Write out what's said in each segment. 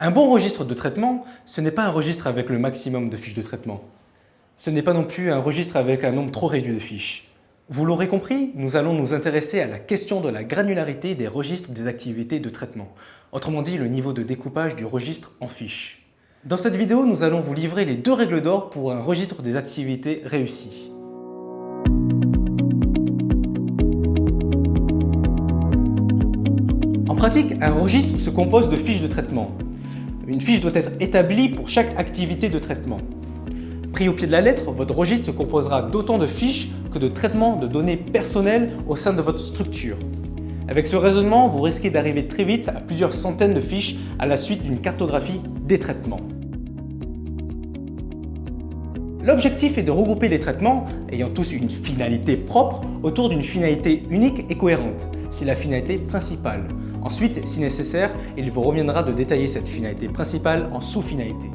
Un bon registre de traitement, ce n'est pas un registre avec le maximum de fiches de traitement. Ce n'est pas non plus un registre avec un nombre trop réduit de fiches. Vous l'aurez compris, nous allons nous intéresser à la question de la granularité des registres des activités de traitement, autrement dit le niveau de découpage du registre en fiches. Dans cette vidéo, nous allons vous livrer les 2 règles d'or pour un registre des activités réussi. En pratique, un registre se compose de fiches de traitement. Une fiche doit être établie pour chaque activité de traitement. Pris au pied de la lettre, votre registre se composera d'autant de fiches que de traitements de données personnelles au sein de votre structure. Avec ce raisonnement, vous risquez d'arriver très vite à plusieurs centaines de fiches à la suite d'une cartographie des traitements. L'objectif est de regrouper les traitements, ayant tous une finalité propre, autour d'une finalité unique et cohérente. C'est la finalité principale. Ensuite, si nécessaire, il vous reviendra de détailler cette finalité principale en sous-finalités.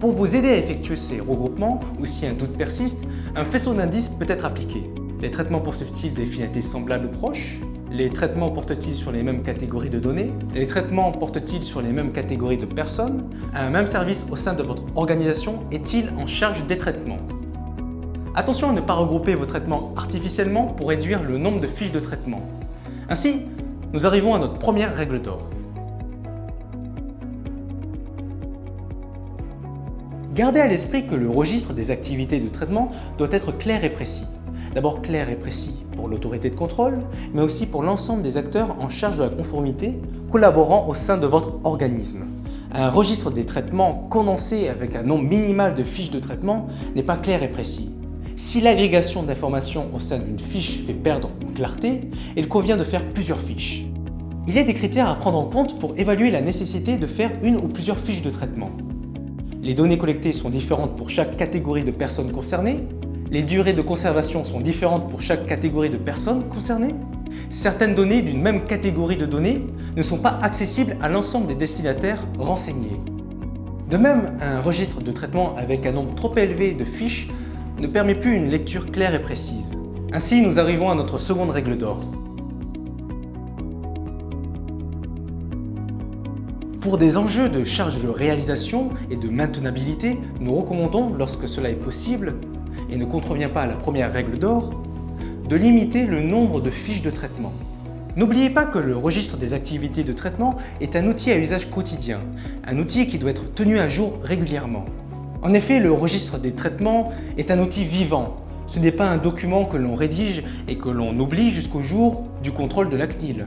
Pour vous aider à effectuer ces regroupements, ou si un doute persiste, un faisceau d'indices peut être appliqué. Les traitements poursuivent-ils des finalités semblables ou proches? Les traitements portent-ils sur les mêmes catégories de données? Les traitements portent-ils sur les mêmes catégories de personnes? Un même service au sein de votre organisation est-il en charge des traitements? Attention à ne pas regrouper vos traitements artificiellement pour réduire le nombre de fiches de traitement. Ainsi, nous arrivons à notre première règle d'or. Gardez à l'esprit que le registre des activités de traitement doit être clair et précis. D'abord clair et précis pour l'autorité de contrôle, mais aussi pour l'ensemble des acteurs en charge de la conformité collaborant au sein de votre organisme. Un registre des traitements condensé avec un nombre minimal de fiches de traitement n'est pas clair et précis. Si l'agrégation d'informations au sein d'une fiche fait perdre en clarté, il convient de faire plusieurs fiches. Il y a des critères à prendre en compte pour évaluer la nécessité de faire une ou plusieurs fiches de traitement. Les données collectées sont différentes pour chaque catégorie de personnes concernées. Les durées de conservation sont différentes pour chaque catégorie de personnes concernées. Certaines données d'une même catégorie de données ne sont pas accessibles à l'ensemble des destinataires renseignés. De même, un registre de traitement avec un nombre trop élevé de fiches ne permet plus une lecture claire et précise. Ainsi, nous arrivons à notre seconde règle d'or. Pour des enjeux de charge de réalisation et de maintenabilité, nous recommandons, lorsque cela est possible, et ne contrevient pas à la première règle d'or, de limiter le nombre de fiches de traitement. N'oubliez pas que le registre des activités de traitement est un outil à usage quotidien, un outil qui doit être tenu à jour régulièrement. En effet, le registre des traitements est un outil vivant. Ce n'est pas un document que l'on rédige et que l'on oublie jusqu'au jour du contrôle de la CNIL.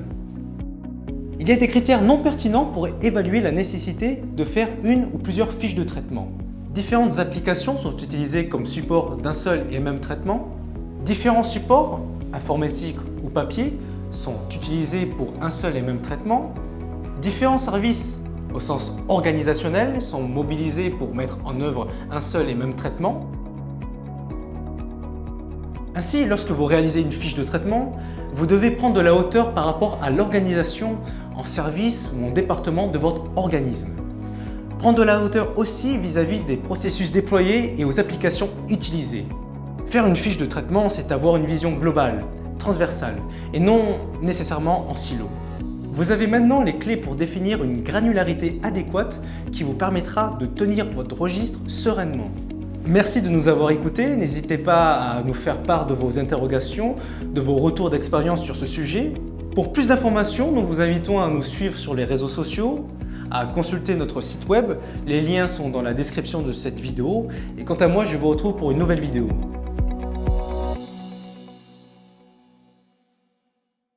Il y a des critères non pertinents pour évaluer la nécessité de faire une ou plusieurs fiches de traitement. Différentes applications sont utilisées comme support d'un seul et même traitement. Différents supports, informatiques ou papier, sont utilisés pour un seul et même traitement. Différents services, au sens organisationnel, sont mobilisés pour mettre en œuvre un seul et même traitement. Ainsi, lorsque vous réalisez une fiche de traitement, vous devez prendre de la hauteur par rapport à l'organisation en service ou en département de votre organisme. Prendre de la hauteur aussi vis-à-vis des processus déployés et aux applications utilisées. Faire une fiche de traitement, c'est avoir une vision globale, transversale, et non nécessairement en silo. Vous avez maintenant les clés pour définir une granularité adéquate qui vous permettra de tenir votre registre sereinement. Merci de nous avoir écoutés, n'hésitez pas à nous faire part de vos interrogations, de vos retours d'expérience sur ce sujet. Pour plus d'informations, nous vous invitons à nous suivre sur les réseaux sociaux, à consulter notre site web, les liens sont dans la description de cette vidéo et quant à moi, je vous retrouve pour une nouvelle vidéo.